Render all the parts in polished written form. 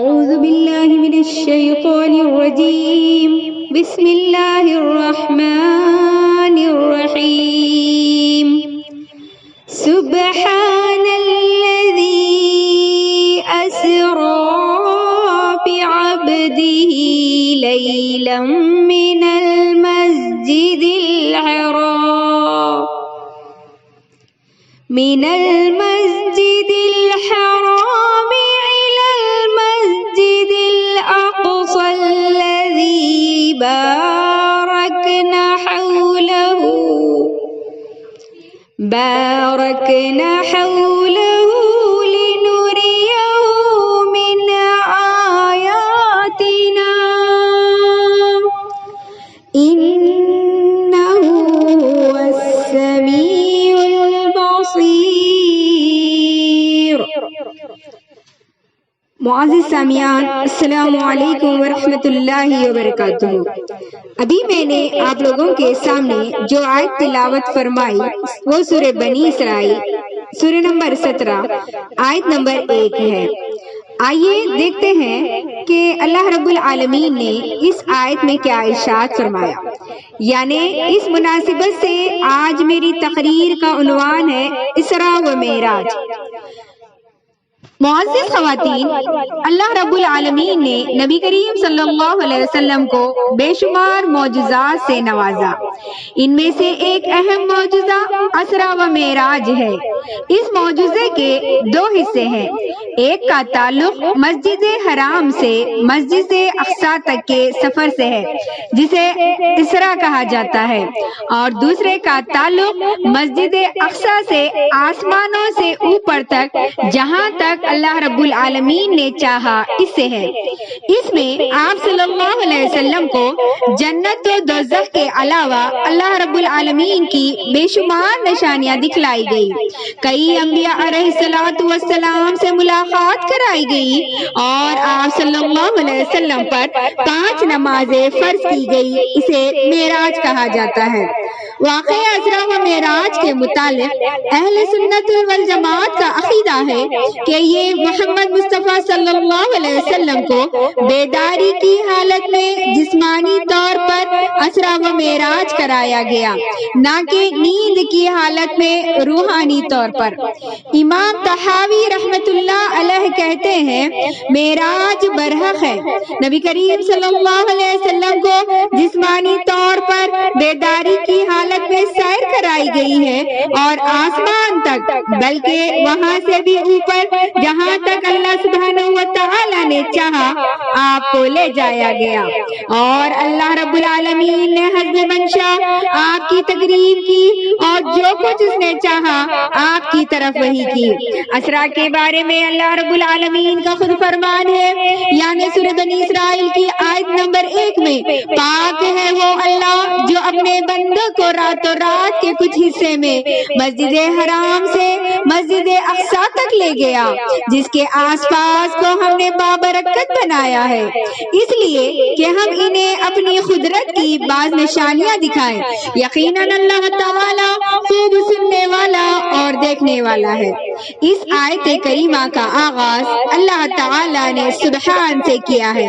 أعوذ بالله من الشيطان الرجيم بسم الله الرحمن الرحيم سبحان الذي أسرى بعبده ليلا من المسجد الحرام إلى المسجد الأقصى الذي باركنا حوله لنريه من آياتنا إنه هو السميع البصير. معزز سامعین، السلام علیکم ورحمۃ اللہ وبرکاتہ. ابھی میں نے آپ لوگوں کے سامنے جو آیت تلاوت فرمائی وہ سورہ بنی اسرائیل سورہ نمبر 17 آیت نمبر 1 ہے. آئیے دیکھتے ہیں کہ اللہ رب العالمین نے اس آیت میں کیا ارشاد فرمایا. یعنی اس مناسبت سے آج میری تقریر کا عنوان ہے اسراء و معراج. معزز خواتین، اللہ رب العالمین نے نبی کریم صلی اللہ علیہ وسلم کو بے شمار معجزات سے نوازا. ان میں سے ایک اہم معجزہ اسراء و معراج ہے. اس معجزے کے دو حصے ہیں. ایک کا تعلق مسجد حرام سے مسجد اقصی تک کے سفر سے ہے جسے اسراء کہا جاتا ہے، اور دوسرے کا تعلق مسجد اقصی سے آسمانوں سے اوپر تک جہاں تک اللہ رب العالمین نے چاہا اس سے ہے. اس میں آپ صلی اللہ علیہ وسلم کو جنت و دوزخ کے علاوہ اللہ رب العالمین کی بے شمار نشانیاں دکھلائی گئی. کئی انبیاء علیہ السلام سے ملاقات کرائی گئی اور آپ صلی اللہ علیہ وسلم پر 5 نمازیں فرض کی گئی. اسے معراج کہا جاتا ہے. واقعہ اسراء و معراج کے متعلق اہل سنت والجماعت کا عقیدہ ہے کہ یہ محمد مصطفیٰ صلی اللہ علیہ وسلم کو بیداری کی حالت میں جسمانی طور پر اسراء و معراج کرایا گیا، نہ کہ نیند کی حالت میں روحانی طور پر. امام طحاوی رحمت اللہ علیہ کہتے ہیں معراج برحق ہے. نبی کریم صلی اللہ علیہ وسلم کو جسمانی طور پر بیداری کی حالت میں سیر کرائی گئی ہے اور آسمان تک، بلکہ وہاں سے بھی اوپر جہاں تک اللہ سبحانہ و تعالی نے چاہا آپ کو لے جایا گیا، اور اللہ رب العالمین نے حسب منشا آپ کی تقریر کی اور جو کچھ اس نے چاہا آپ کی طرف وحی کی. اسراء کے بارے میں اللہ رب العالمین کا خود فرمان ہے، یعنی سورہ بنی اسرائیل کی آیت نمبر 1 میں، پاک ہے وہ اللہ جو اپنے بندوں کو راتوں رات کے کچھ حصے میں مسجد حرام سے مسجد اقصی تک لے گیا، جس کے آس پاس کو ہم نے بابرکت بنایا ہے، اس لیے کہ ہم انہیں اپنی قدرت کی بعض نشانیاں دکھائیں. یقیناً اللہ تعالی خوب سننے والا اور دیکھنے والا ہے. اس آیت کریمہ کا آغاز اللہ تعالی نے سبحان سے کیا ہے.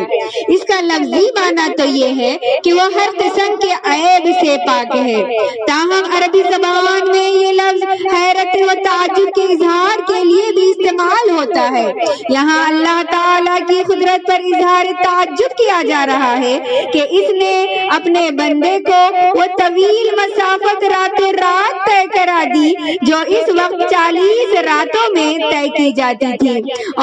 اس کا لفظی معنی تو یہ ہے کہ وہ ہر قسم کے عیب سے پاک ہے. تاہم عربی زبان میں یہ لفظ حیرت و تعجب کے اظہار کے لیے بھی استعمال ہوتا ہے. یہاں اللہ تعالیٰ کی قدرت پر اظہار تعجب کیا جا رہا ہے کہ اس نے اپنے بندے کو وہ طویل مسافت راتوں رات طے کرا دی جو اس وقت 40 راتوں میں طے کی جاتی تھی.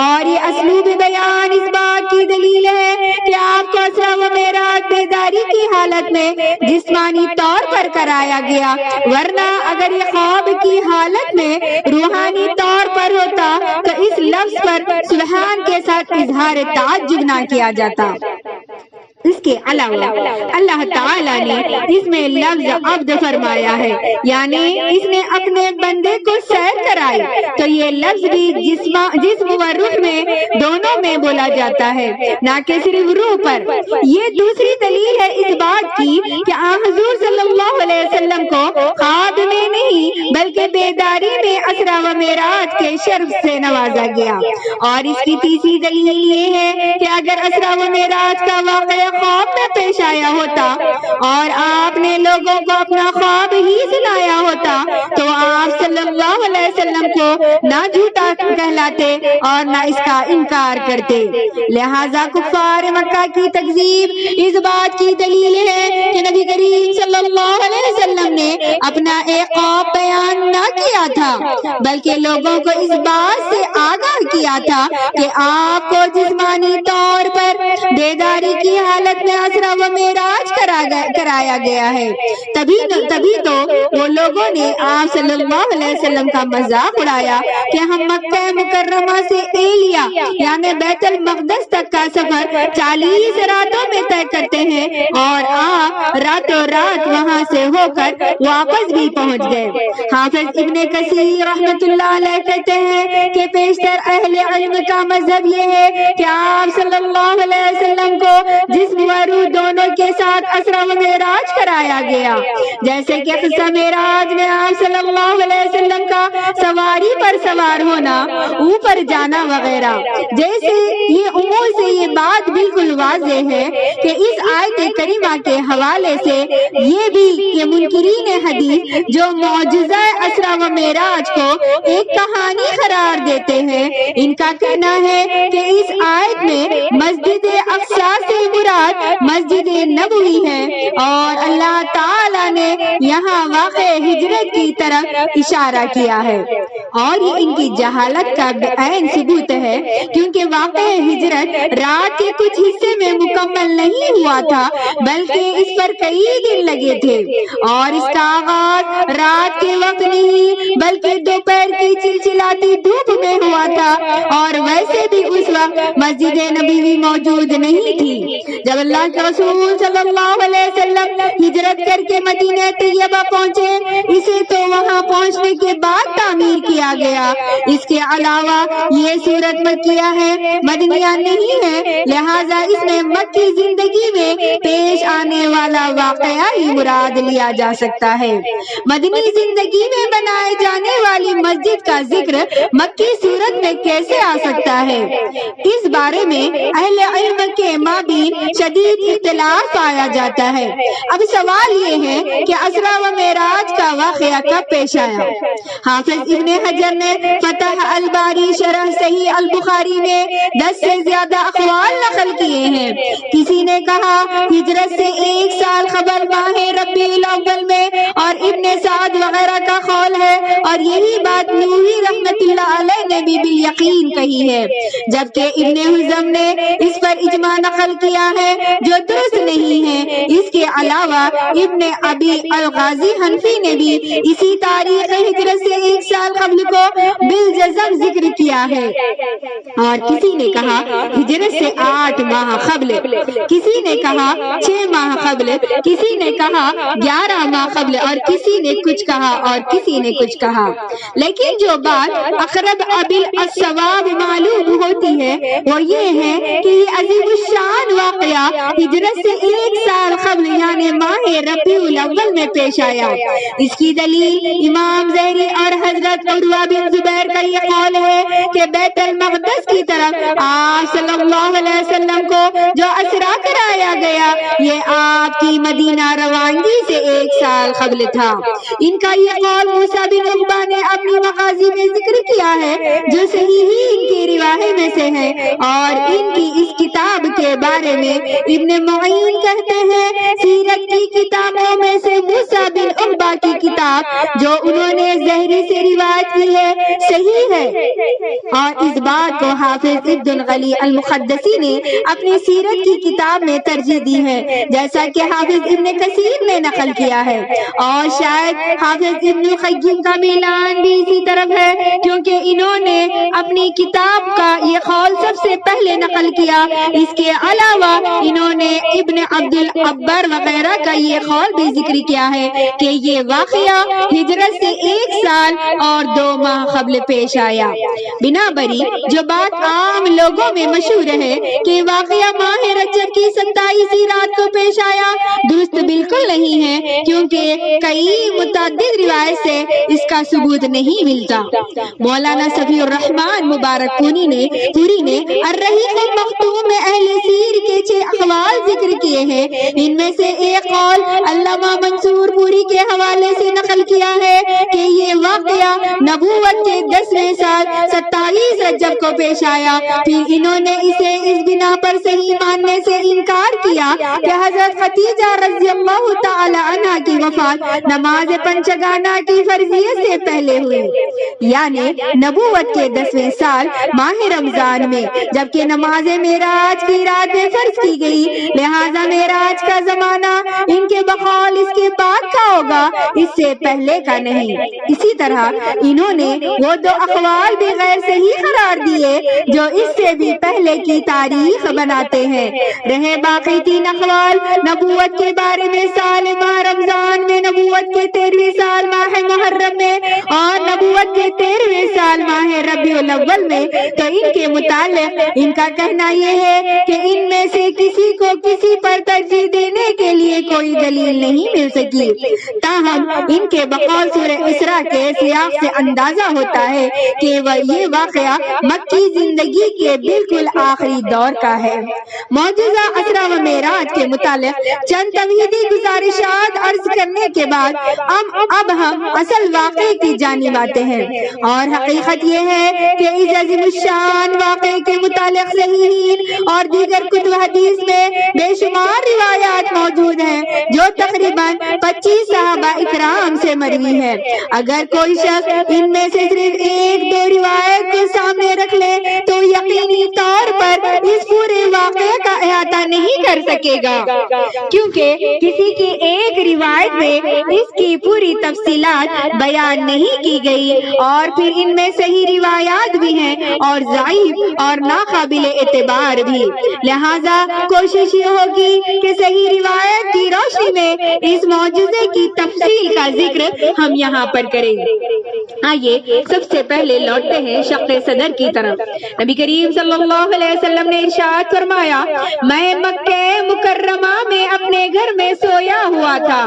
اور یہ اسلوب بیان اس بات کی دلیل ہے کہ آپ کو اسراء و معراج بیداری کی حالت میں جسمانی طور پر کرایا گیا، ورنہ اگر یہ خواب کی حالت میں روحانی طور پر ہوتا تو اس لفظ پر سبحان کے ساتھ اظہار تعجب نہ کیا جاتا. اس کے علاوہ اللہ تعالیٰ نے اس میں لفظ عبد فرمایا ہے، یعنی اس نے اپنے بندے کو سیر کرائی، تو یہ لفظ بھی جسم و روح میں دونوں میں بولا جاتا ہے، نہ کہ صرف روح پر۔ یہ دوسری دلیل ہے اس بات کی کہ حضور صلی اللہ علیہ وسلم کو خواب میں نہیں بلکہ بیداری میں اسرا و معراج کے شرف سے نوازا گیا۔ اور اس کی تیسری دلیل یہ ہے کہ اگر اسرا و معراج کا واقعہ خواب میں پیش آیا ہوتا اور آپ نے لوگوں کو اپنا خواب ہی سنایا ہوتا تو آپ صلی اللہ علیہ وسلم کو نہ جھوٹا کہلاتے اور نہ اس کا انکار کرتے۔ لہذا کفار مکہ کی تکذیب اس بات کی دلیل ہے کہ نبی کریم صلی اللہ علیہ وسلم نے اپنا ایک خواب بیان نہ کیا تھا بلکہ لوگوں کو اس بات سے آگاہ کیا تھا کہ آپ کو جسمانی طور پر بیداری کی حالت میں اسرا و معراج کرایا گیا ہے۔ تبھی تو وہ لوگوں نے آپ صلی اللہ علیہ وسلم کا مذاق اڑایا کہ ہم مکہ مکرمہ سے ایلیا یعنی بیت المقدس تک کا سفر 40 راتوں میں طے کرتے ہیں اور آپ راتوں رات وہاں سے ہو کر واپس بھی پہنچ گئے۔ حافظ ابن کثیر رحمۃ اللہ علیہ کہتے ہیں کہ پیشتر اہل علم کا مذہب یہ ہے کہ آپ صلی اللہ علیہ وسلم کو جسم و روح دونوں کے ساتھ اسرا و معراج کرایا گیا، جیسے کہ قصہ معراج میں آپ صلی اللہ علیہ وسلم کا سواری پر سوار ہونا، اوپر جانا وغیرہ۔ جیسے یہ امور سے یہ بات بالکل واضح ہے کہ اس آیت کریمہ کے حوالے سے یہ بھی کہ منکرین حدیث جو معجزہ اسرا و معراج کو ایک کہانی قرار دیتے ہیں، ان کا کہنا ہے کہ اس آیت میں مسجد اقصی سے مراد مسجد نبوی ہے اور اللہ تعالی نے یہاں واقع ہجرت کی طرف اشارہ کیا ہے، اور یہ ان کی جہالت کا عین ثبوت ہے کیونکہ واقع ہجرت رات کے کچھ حصے میں مکمل نہیں ہوا تھا بلکہ اس پر کئی دن لگے تھے، اور اس کا آغاز رات کے وقت نہیں بلکہ دوپہر کی چلچلاتی دھوپ میں ہوا تھا، اور ویسے بھی اس وقت مسجد نبوی موجود نہیں تھی۔ جب اللہ کے رسول صلی اللہ علیہ وسلم ہجرت کر کے مدینہ طیبہ پہنچے، اسے تو وہاں پہنچنے کے بعد تعمیر کیا گیا۔ اس کے علاوہ یہ صورت مکیہ ہے، مدنیہ نہیں ہے، لہذا اس میں مکی زندگی میں پیش آنے والا واقعہ ہی مراد لیا جا سکتا ہے۔ مدنی زندگی میں بنائے جانے والی مسجد کا ذکر مکی صورت میں کیسے آ سکتا ہے؟ اس بارے میں اہل علم کے مابین شدید اختلاف پایا جاتا ہے۔ اب سوال یہ ہے کہ اسرا و معراج کا واقعہ کب پیش آیا؟ حافظ ابن حجر نے فتح الباری شرح صحیح البخاری میں 10 سے زیادہ اقوال نقل کیے ہیں۔ کسی نے کہا ہجرت سے 1 سال قبل ماہ ربیع الاول میں، اور ابن سعد وغیرہ کا قول ہے، اور یہی بات نووی رحمت اللہ علیہ نے بھی بالیقین کہی ہے، جبکہ ابن حزم نے اس پر اجماع نقل کیا ہے جو درست نہیں ہے۔ اس کے علاوہ ابن ابی الغازی حنفی نے بھی اسی تاریخ ہجرت سے 1 سال قبل کو بالجزم ذکر کیا ہے، اور کسی نے کہا ہجرت سے 8 ماہ قبل، کسی نے کہا 6 ماہ قبل، کسی نے کہا 11 ماہ قبل، اور کسی نے کچھ کہا اور کسی نے کچھ کہا۔ لیکن جو بات اقرب الصواب معلوم ہوتی ہے وہ یہ ہے کہ یہ عظیم الشان واقعہ ہجرت سے 1 سال قبل یعنی ماہ ربیع الاول میں پیش آیا۔ اس کی دلیل امام زہری اور حضرت عروہ بن زبیر کا یہ قول ہے کہ بیت المقدس کی طرف آپ صلی اللہ علیہ وسلم کو جو اسرا کرایا گیا یہ آپ کی مدینہ روانگی سے 1 سال قبل تھا۔ ان کا یہ قول موسیٰ بن عقبہ نے اپنی مغازی میں ذکر کیا ہے جو صحیح ان کی روایت میں سے ہے، اور ان کی اس کتاب کے بارے میں ابن معین کہتے ہیں سیرت کی کتابوں میں سے موسیٰ بن عقبہ کی کتاب جو انہوں نے زہری سے روایت کی ہے صحیح ہے، اور اس بات کو حافظ ابن غلی المقدسی نے اپنی سیرت کی کتاب میں ترجیح دی ہے، جیسا کہ حافظ ابن کثیر نے نقل کیا ہے، اور شاید حافظ ابن قیم کا میلان بھی اسی طرف ہے، کیونکہ انہوں نے اپنی کتاب کا یہ قول سب سے پہلے نقل کیا۔ اس کے علاوہ انہوں نے ابن عبد العبر وغیرہ کا یہ قول بھی ذکر کیا ہے کہ یہ واقعہ ہجرت سے 1 سال اور 2 ماہ قبل پیش آیا۔ بنا بری جو بات عام لوگوں میں مشہور ہے کہ واقعہ ماہ رجب کی 27ویں رات کو پیش آیا، درست بالکل نہیں ہے، کیونکہ کئی متعدد روایت سے اس کا ثبوت نہیں ملتا۔ مولانا صفی الرحمن مبارک پوری نے الرحیق المختوم میں اہل سیر کے 6 اقوال ذکر کیے ہیں۔ ان میں سے ایک قول علامہ منصور پوری کے حوالے سے نقل کیا ہے کہ یہ واقعہ نبوت کے 10ویں سال 27 رجب کو پیش آیا۔ پھر انہوں نے اسے اس بنا پر صحیح ماننے سے انکار کیا کہ حضرت خدیجہ رضی اللہ تعالی عنہ کی وفات نماز پنچگانہ کی فرضیت سے پہلے ہوئی، یعنی نبوت کے 10ویں سال ماہ رمضان میں، جبکہ نماز معراج کی رات میں فرض کی گئی، لہذا معراج کا زمانہ ان کے بقول اس کے بعد کا ہوگا، اس سے پہلے کا نہیں۔ اسی طرح انہوں نے وہ 2 اقوال بھی غیر صحیح قرار دیے جو اس سے بھی پہلے کی تاریخ بناتے ہیں۔ رہے باقی 3 اقوال نبوت کے بارے میں سال ماہ رمضان میں، نبوت کے 13ویں سال ماہ محرم میں اور نبوت کے 13ویں سال ماہ ربیع الاول میں، تو ان کے متعلق ان کا کہنا یہ ہے کہ ان میں سے کسی کو کسی پر ترجیح دینے کے لیے کوئی دلیل نہیں مل سکی۔ تاہم ان کے بقول سورہ اسراء کے سیاق سے اندازہ ہوتا ہے کہ یہ واقعہ مکی زندگی کے بالکل آخری دور کا ہے۔ معجزہ اسراء و معراج کے متعلق چند تمہیدی گزارشات عرض کرنے کے بعد اب ہم اصل واقعے کی جانب آتے ہیں، اور حقیقت یہ ہے کہ اس عظیم الشان واقعے کے متعلق صحیحین اور دیگر کتب حدیث میں بے شمار روایات موجود ہیں جو تقریباً 25 صحابہ اکرام سے مروی ہے۔ اگر کوئی شخص ان میں سے صرف 1-2 روایت کو سامنے رکھ لے تو یقینی طور پر اس پورے واقعے کا احاطہ نہیں کر سکے گا، کیونکہ کسی کی ایک روایت میں اس کی پوری تفصیلات بیان نہیں کی گئی، اور پھر ان میں صحیح روایات بھی ہیں اور ضعیف اور ناقابل اعتبار بھی۔ لہذا کوشش یہ ہوگی کہ صحیح روایت کی روشنی میں اس معجزے کی تفصیل کا ذکر ہم یہاں پر کریں۔ آئیے سب سے پہلے لوٹتے ہیں شق صدر کی طرف۔ نبی کریم صلی اللہ علیہ وسلم نے ارشاد فرمایا، میں مکہ مکرمہ میں اپنے گھر میں سویا ہوا تھا۔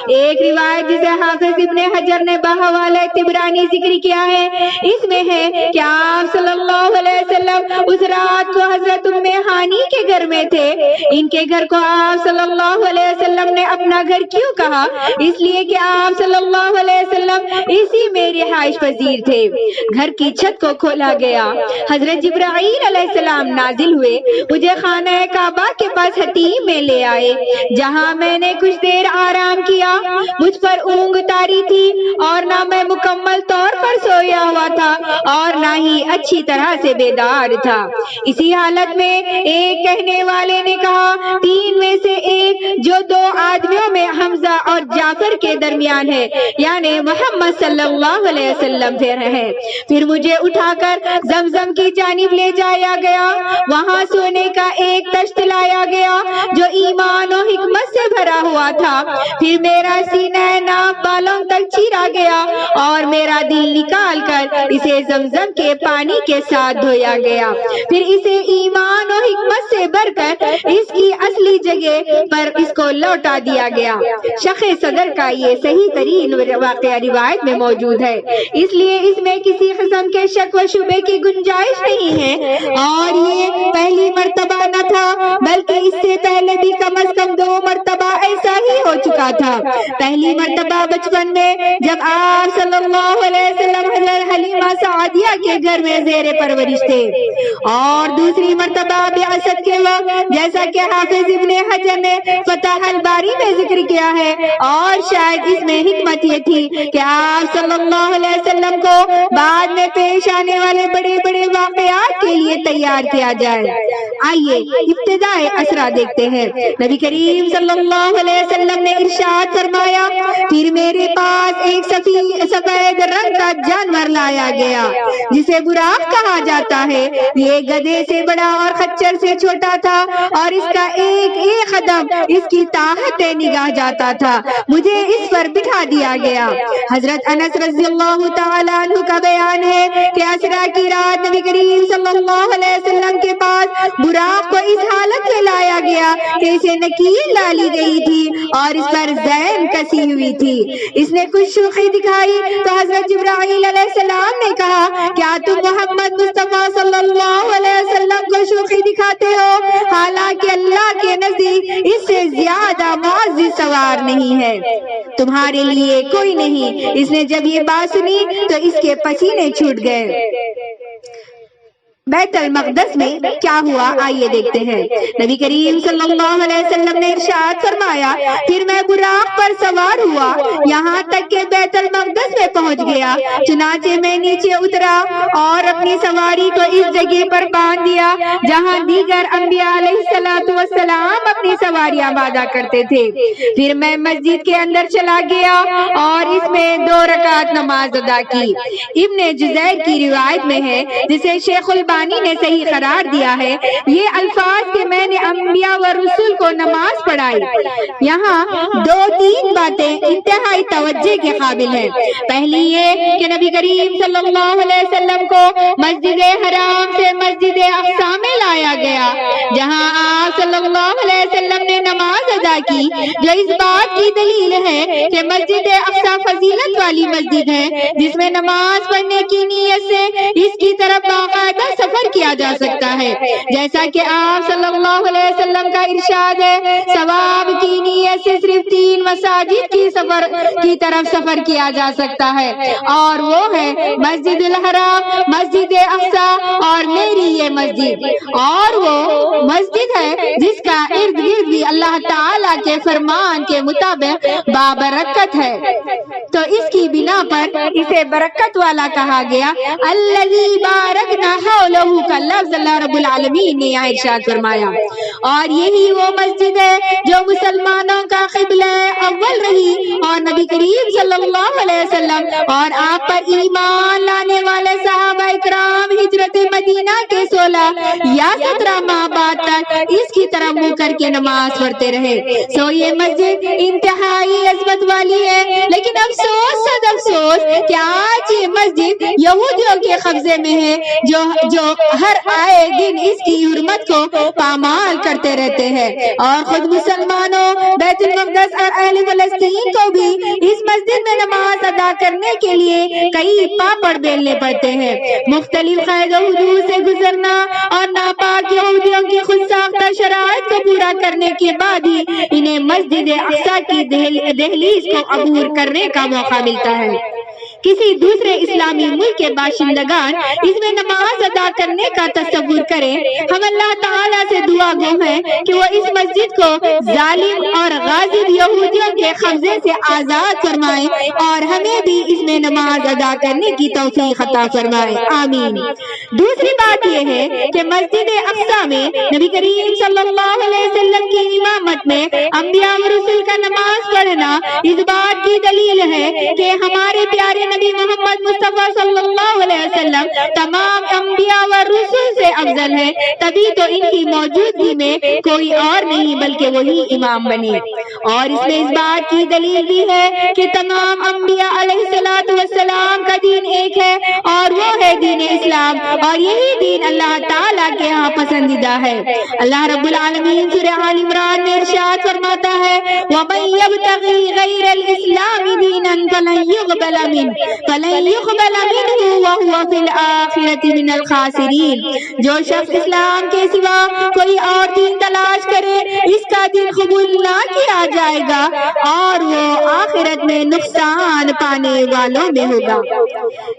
ایک روایت جسے حافظ ابن حجر نے بحوالہ طبرانی ذکر کیا ہے، اس میں ہے کہ آپ صلی اللہ علیہ وسلم اس رات کو حضرت ام ہانی کے گھر میں تھے۔ ان کے گھر کو آپ صلی اللہ علیہ وسلم نے اپنا گھر کیوں کہا؟ اس لیے کہ آپ صلی اللہ علیہ وسلم اسی میں رہائش پذیر تھے۔ گھر کی چھت کو کھولا گیا، حضرت جبرائیل علیہ السلام نازل ہوئے، مجھے خانہ کعبہ کے پاس حتیم میں لے آئے، جہاں میں نے کچھ دیر آرام کیا۔ مجھ پر اونگ طاری تھی اور نہ میں مکمل طور پر سویا ہوا تھا اور نہ ہی اچھی طرح سے بیدار تھا۔ اسی حالت میں ایک کہنے والے نے کہا، 3 میں سے ایک جو 2 آدمیوں میں حمزہ اور جعفر کے درمیان ہے، یعنی محمد صلی اللہ علیہ وسلم ہے۔ پھر مجھے اٹھا کر زمزم کی جانب لے جایا گیا، وہاں سونے کا ایک تشت لایا گیا جو ایمان و حکمت سے بھرا ہوا تھا۔ پھر میرا سینہ ناپ بالوں تک چیرا گیا اور میرا دل نکال کر اسے زمزم کے پانی کے ساتھ دھویا گیا، پھر اسے ایمان و حکمت سے بھر کر اس کی اصلی جگہ پر اس کو لوٹا دیا گیا۔ شق صدر کا یہ صحیح ترین واقعہ روایت میں موجود ہے، اس لیے اس میں کسی قسم کے شک و شبے کی گنجائش نہیں ہے، اور یہ پہلی مرتبہ نہ تھا بلکہ اس سے پہلے بھی کم از کم 2 مرتبہ ایسا ہی ہو چکا تھا۔ پہلی مرتبہ بچپن میں جب آپ صلی اللہ علیہ وسلم حضرت حلیمہ سعدیہ کے گھر میں زیر پرورش تھے، اور دوسری مرتبہ بعثت کے وقت، جیسا کہ حافظ ابن حجر نے فتح الباری میں ذکر کیا ہے، اور شاید اس میں حکمت یہ تھی کہ آپ صلی اللہ علیہ وسلم کو بعد میں پیش آنے والے بڑے بڑے واقعات کے لیے تیار کیا جائے۔ آئیے ابتدائے اسرا دیکھتے ہیں۔ نبی کریم صلی اللہ علیہ وسلم نے ارشاد فرمایا پھر میرے پاس ایک سفید رنگ کا جانور لایا گیا جسے براق کہا جاتا ہے. یہ گدھے سے بڑا اور خچر سے چھوٹا تھا اور اس کا ایک ایک قدم اس کی طاقت نگاہ جاتا تھا. مجھے اس پر بٹھا دیا گیا. حضرت انس رضی اللہ تعالیٰ عنہ کا بیان ہے کہ اسرا کی رات نبی کریم صلی اللہ علیہ وسلم کے پاس براق کو اس حالت میں لایا گیا کہ اسے نکیل ڈالی گئی تھی اور اس پر زین کسی ہوئی تھی. اس نے کچھ شوخی دکھائی تو حضرت جبرائیل علیہ السلام نے کہا کیا تم محمد مصطفیٰ صلی اللہ علیہ وسلم کو شوخی دکھاتے ہو حالانکہ اللہ کے نزدیک اس سے زیادہ معزز سوار نہیں ہے, تمہارے لیے کوئی نہیں. اس نے جب یہ بات سنی تو اس کے پسینے چھوٹ گئے. بیت المقدس میں کیا ہوا آئیے دیکھتے ہیں. نبی کریم صلی اللہ علیہ وسلم نے ارشاد فرمایا پھر میں براق پر سوار ہوا یہاں تک کہ بیت المقدس میں پہنچ گیا. چنانچہ میں نیچے اترا اور اپنی سواری کو اس جگہ پر باندھ دیا جہاں دیگر انبیاء علیہ السلام اپنی سواریاں باندھا کرتے تھے. پھر میں مسجد کے اندر چلا گیا اور اس میں 2 رکعت نماز ادا کی. ابن جزیر کی روایت میں ہے جسے شیخ نے صحیح قرار دیا ہے یہ الفاظ کہ میں نے انبیاء و رسول کو نماز پڑھائی. یہاں 2-3 باتیں انتہائی توجہ کے قابل ہیں. پہلی یہ کہ نبی کریم صلی اللہ علیہ وسلم کو مسجد حرام سے مسجد اقصی میں لایا گیا جہاں آپ صلی اللہ علیہ وسلم نے نماز ادا کی, جو اس بات کی دلیل ہے کہ مسجد اقصی فضیلت والی مسجد ہے جس میں نماز پڑھنے کی نیت سے اس کی طرف باقاعدہ سفر کیا جا سکتا ہے. جیسا کہ آپ صلی اللہ علیہ وسلم کا ارشاد ہے ثواب کی نیت سے صرف 3 مساجد کی طرف سفر کیا جا سکتا ہے اور وہ ہے مسجد الحرام, مسجد اقصی اور میری یہ مسجد. اور وہ مسجد ہے جس کا ارد گرد بھی اللہ تعالیٰ کے فرمان کے مطابق بابرکت ہے, تو اس کی بنا پر اسے برکت والا کہا گیا. الذی بارکنا حولہ کا لفظ اللہ رب العالمین نے یہاں ارشاد فرمایا. اور یہی وہ مسجد ہے جو مسلمانوں کا قبلہ اول رہی اور نبی کریم صلی اللہ علیہ وسلم اور آپ پر ایمان لانے والے صحابہ اکرام ہجرت مدینہ کے 16 یا 17 ماہ بعد تک اس کی طرح منہ کر کے نماز پڑھتے رہے. سو یہ مسجد انتہائی عظمت والی ہے, لیکن افسوس صد افسوس کہ آج یہ مسجد یہودیوں کے قبضے میں ہے جو ہر آئے دن اس کی حرمت کو پامال کرتے رہتے ہیں. اور خود مسلمانوں بیت المقدس اور اہل فلسطین کو بھی اس مسجد میں نماز ادا کرنے کے لیے کئی پاپڑ بیلنے پڑتے ہیں. مختلف قید و حدود سے گزرنا اور ناپاک یہودیوں کی خود ساختہ شرائط کو پورا کرنے کے بعد ہی انہیں مسجد اقصی کی دہلیز کو عبور کرنے کا موقع ملتا ہے. کسی دوسرے اسلامی ملک کے باشندگان اس میں نماز ادا کرنے کا تصور کریں. ہم اللہ تعالیٰ سے دعا گو ہیں کہ وہ اس مسجد کو ظالم اور غاصب یہودیوں کے قبضے سے آزاد فرمائے اور ہمیں بھی اس میں نماز ادا کرنے کی توفیق عطا فرمائے, آمین. دوسری بات یہ ہے کہ مسجد اقصی میں نبی کریم صلی اللہ علیہ وسلم کی امامت میں انبیاء و رسول کا نماز پڑھنا اس بات کی دلیل ہے کہ ہمارے پیارے نبی محمد مصطفیٰ صلی اللہ علیہ وسلم تمام انبیاء و رسول سے افضل ہے, تبھی تو ان کی موجودگی میں کوئی اور نہیں بلکہ وہی امام بنے. اور اس میں اس بات کی دلیل بھی ہے کہ تمام انبیاء علیہ السلام کا دین ایک ہے اور وہ ہے دین اسلام, اور یہی دین اللہ تعالیٰ کے ہاں پسندیدہ ہے. اللہ رب العالمین سورہ آل عمران میں ارشاد فرماتا ہے وَمَن يَبْتَغِي غَيْرَ الْإِسْلَامِ دِينًا فَلَن يُقْبَلَ مِنْهُ وَهُوَ فِي الْآخِرَةِ مِنَ الْخَاسِرِينَ. جو شخص اسلام کے سوا کوئی اور دین تلاش کرے اس کا دین قبول نہ کیا جائے گا اور وہ آخرت میں نقصان پانے والوں میں ہوگا۔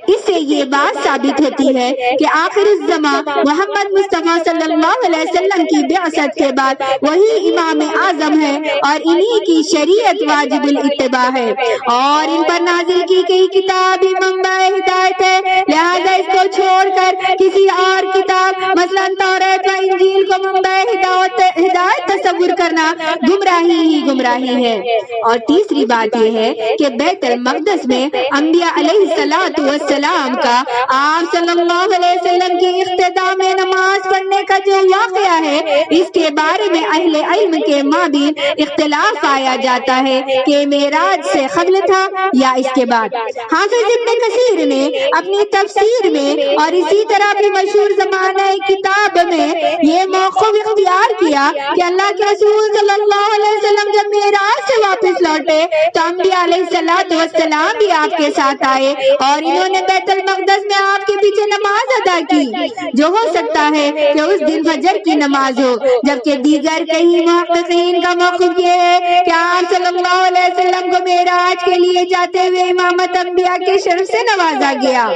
اس سے یہ بات ثابت ہوتی ہے کہ آخر الزمان محمد مصطفیٰ صلی اللہ علیہ وسلم کی بعثت کے بعد وہی امام اعظم ہے اور انہی کی شریعت واجب الاتباع ہے، اور ان پر نازل کی گئی کتاب ہی منبع ہدایت ہے، لہذا اس کو چھوڑ کر کسی اور کتاب مثلا توریت و انجیل کو منبع ہدایت تصور کرنا گمراہی ہی گمراہی ہے۔ اور تیسری بات یہ ہے کہ بیت المقدس میں انبیاء علیہ الصلوۃ والسلام کا آپ صلی اللہ علیہ وسلم کی اقتداء میں نماز پڑھنے کا جو واقعہ ہے، اس کے بارے میں اہل علم کے مابین اختلاف پایا جاتا ہے کہ معراج سے قبل تھا یا اس کے بعد۔ حافظ ابن کثیر نے اپنی تفسیر میں اور اسی طرح اپنی مشہور زمانہ کتاب میں یہ موقف اختیار کیا کہ اللہ کے رسول صلی اللہ علیہ وسلم جب معراج سے واپس لوٹے تو انبیاء علیہ الصلوۃ والسلام بھی آپ کے ساتھ آئے اور انہوں نے بیت المقدس میں آپ کے پیچھے نماز ادا کی، جو ہو سکتا ہے کہ اس دن فجر کی نماز ہو، جبکہ دیگر کئی محققین کا موقف یہ ہے کہ آپ صلی اللہ علیہ وسلم کو معراج کے لیے جاتے ہوئے امامت انبیاء کے شرف سے نوازا گیا۔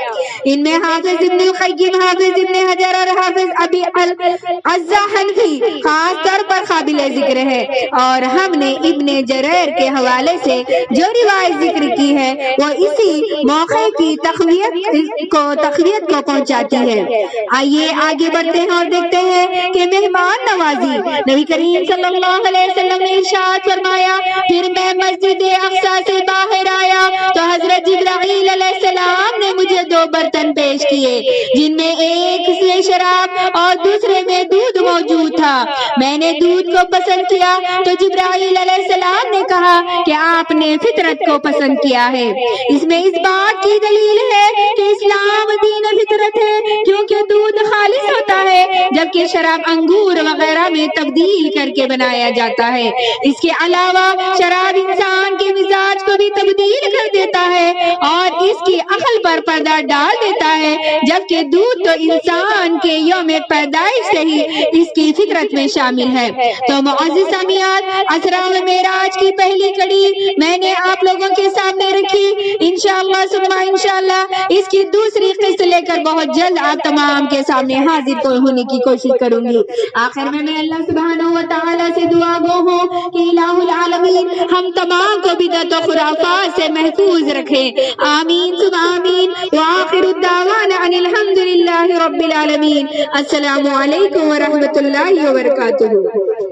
ان میں حافظ ابن القیم، حافظ ابن حجر اور حافظ ابی العزا حنفی خاص طور پر قابل ذکر ہے، اور ہم نے ابن جریر کے حوالے سے جو روایت ذکر کی ہے وہ اسی موقع کی تقویت کو پہنچاتی ہے۔ آئیے آگے بڑھتے ہیں اور دیکھتے ہیں کہ مہمان نوازی۔ نبی کریم صلی اللہ علیہ وسلم نے ارشاد فرمایا، پھر میں مسجد اقصی سے باہر آیا تو حضرت جبرائیل علیہ السلام نے مجھے 2 برتن پیش کیے، جن میں ایک سے شراب اور دوسرے میں دودھ موجود تھا۔ میں نے دودھ کو پسند کیا تو جبرائیل علیہ السلام نے کہا کہ آپ نے فطرت کو پسند کیا ہے۔ اس میں اس بات کی دلیل ہے کہ اسلام دین فطرت ہے، کیونکہ دودھ خالص ہوتا ہے جبکہ شراب انگور وغیرہ میں تبدیل کر کے بنایا جاتا ہے۔ اس کے علاوہ شراب انسان کے مزاج کو بھی تبدیل کر دیتا ہے اور اس کی عقل پر پردہ ڈال دیتا ہے، جبکہ دودھ تو انسان کے یوم پیدائش سے ہی اس کی فطرت میں شامل ہے۔ تو معزز سامعین، اسرا و معراج کی پہلی کڑی میں نے آپ لوگوں کے سامنے رکھی۔ انشاءاللہ ثم انشاءاللہ اس کی دوسری قسط لے کر بہت جلد آپ تمام کے سامنے حاضر ہونے کی کوشش کروں گی۔ آخر میں اللہ سبحانہ و تعالیٰ سے دعا گو ہوں کہ الہ العالمین ہم تمام کو بدعت و خرافات سے محفوظ رکھے، آمین ثم آمین۔ وآخر الدعوانا ان الحمدللہ رب العالمین۔ السلام علیکم ورحمۃ اللہ وبرکاتہ۔